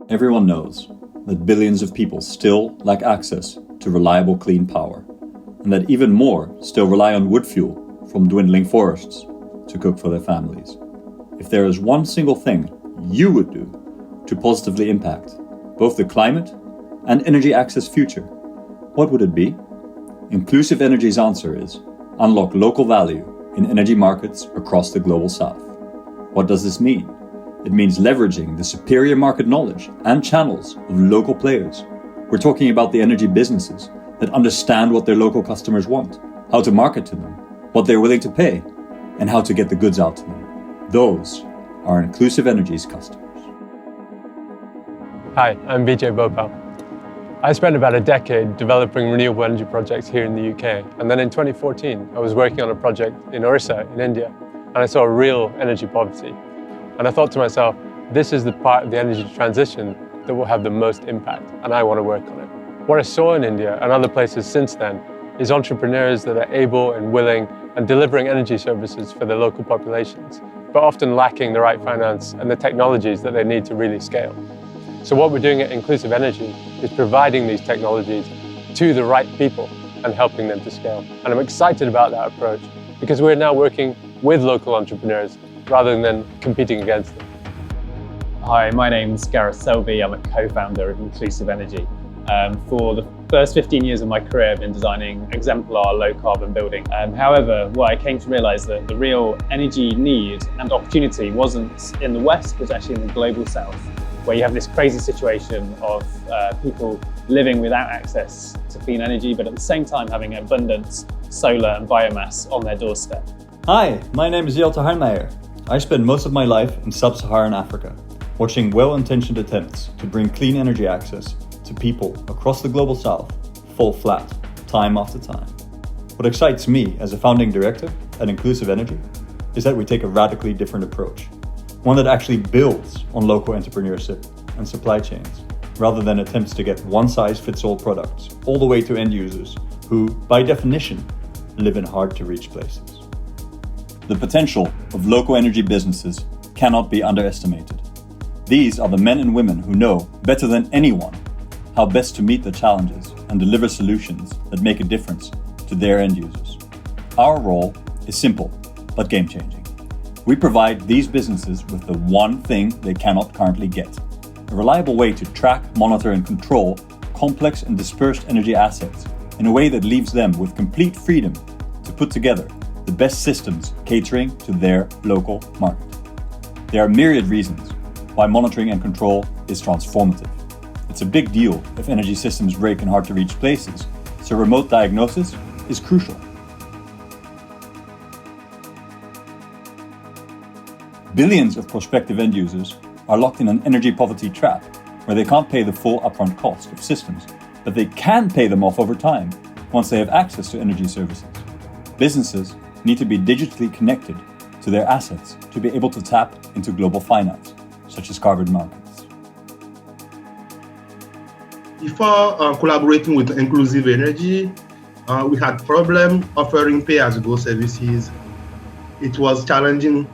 Everyone knows that billions of people still lack access to reliable clean power, and that even more still rely on wood fuel from dwindling forests to cook for their families. If there is one single thing you would do to positively impact both the climate and energy access future, what would it be? Inclusive Energy's answer is unlock local value in energy markets across the global south. What does this mean? It means leveraging the superior market knowledge and channels of local players. We're talking about the energy businesses that understand what their local customers want, how to market to them, what they're willing to pay, and how to get the goods out to them. Those are Inclusive Energy's customers. Hi, I'm Vijay Bhopal. I spent about a decade developing renewable energy projects here in the UK, and then in 2014 I was working on a project in Orissa in India, and I saw real energy poverty. And I thought to myself, this is the part of the energy transition that will have the most impact, and I want to work on it. What I saw in India and other places since then is entrepreneurs that are able and willing and delivering energy services for their local populations, but often lacking the right finance and the technologies that they need to really scale. So what we're doing at Inclusive Energy is providing these technologies to the right people and helping them to scale. And I'm excited about that approach because we're now working with local entrepreneurs rather than competing against them. Hi, my name's Gareth Selby. I'm a co-founder of Inclusive Energy. For the first 15 years of my career, I've been designing exemplar low-carbon building. However, what I came to realise that the real energy need and opportunity wasn't in the West, but actually in the global South, where you have this crazy situation of people living without access to clean energy, but at the same time having abundant solar and biomass on their doorstep. Hi, my name is Jelte Harnmeijer. I spent most of my life in sub-Saharan Africa, watching well-intentioned attempts to bring clean energy access to people across the global south fall flat, time after time. What excites me as a founding director at Inclusive Energy is that we take a radically different approach, one that actually builds on local entrepreneurship and supply chains, rather than attempts to get one-size-fits-all products all the way to end users who, by definition, live in hard-to-reach places. The potential of local energy businesses cannot be underestimated. These are the men and women who know, better than anyone, how best to meet the challenges and deliver solutions that make a difference to their end users. Our role is simple, but game-changing. We provide these businesses with the one thing they cannot currently get: a reliable way to track, monitor, and control complex and dispersed energy assets in a way that leaves them with complete freedom to put together the best systems catering to their local market. There are myriad reasons why monitoring and control is transformative. It's a big deal if energy systems break in hard-to-reach places, so remote diagnosis is crucial. Billions of prospective end users are locked in an energy poverty trap where they can't pay the full upfront cost of systems, but they can pay them off over time once they have access to energy services. Businesses need to be digitally connected to their assets to be able to tap into global finance, such as carbon markets. Before collaborating with Inclusive Energy, we had problem offering pay-as-you-go services. It was challenging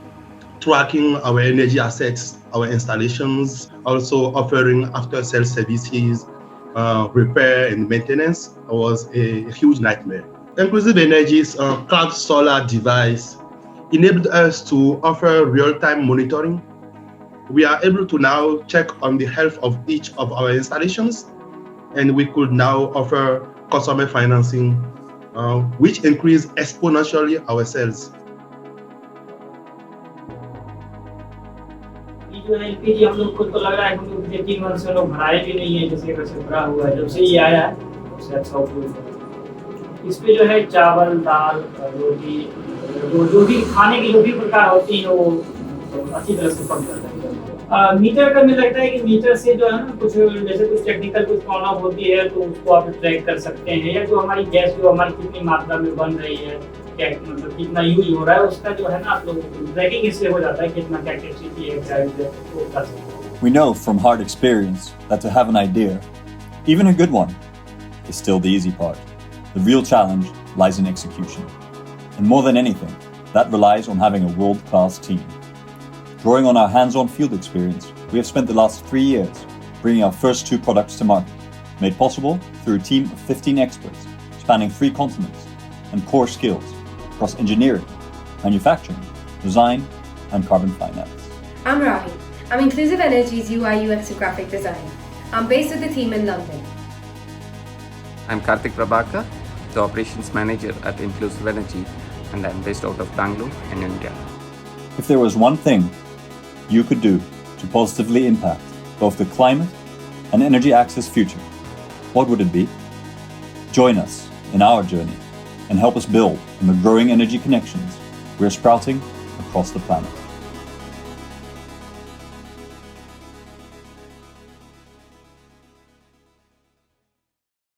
tracking our energy assets, our installations, also offering after-sales services, repair and maintenance was a huge nightmare. Inclusive Energy's cloud solar device enabled us to offer real-time monitoring. We are able to now check on the health of each of our installations, and we could now offer customer financing, which increased exponentially our sales. LPG हम लोग को तो लग रहा है कि पिछले 3 वर्ष से लोग भराए भी नहीं है, जैसे कैसे भरा हुआ है। जब से ये आया है उससे अच्छा उपयोग। इस पे जो है चावल, दाल, रोटी, जो भी खाने की जो भी प्रकार होती है वो अच्छी तरह से पक जाता है। मीटर का मुझे लगता है कि मीटर से जो है ना कुछ जैसे कुछ टेक्निकल कुछ प्रॉब्लम होती है तो उसको आप ट्रैक कर सकते हैं, या जो हमारी गैस जो हमारी कितनी मात्रा में बन रही है, मतलब कितना यूज हो रहा है, उसका जो है ना आप लोग ट्रैकिंग इससे हो जाता है कितना क्या कैपेसिटी है, साइज है, वो कर सकते हैं। We know from hard experience that to have an idea, even a good one, is still the easy part. The real challenge lies in execution. And more than anything, that relies on having a world-class team. Drawing on our hands-on field experience, we have spent the last 3 years bringing our first 2 products to market, made possible through a team of 15 experts spanning 3 continents and core skills across engineering, manufacturing, design, and carbon finance. I'm Rahi. I'm Inclusive Energy's UI UX and graphic designer. I'm based with the team in London. I'm Karthik Prabhakar, the operations manager at Inclusive Energy, and I'm based out of Bangalore in India. If there was one thing you could do to positively impact both the climate and energy access future, what would it be? Join us in our journey and help us build on the growing energy connections we're sprouting across the planet.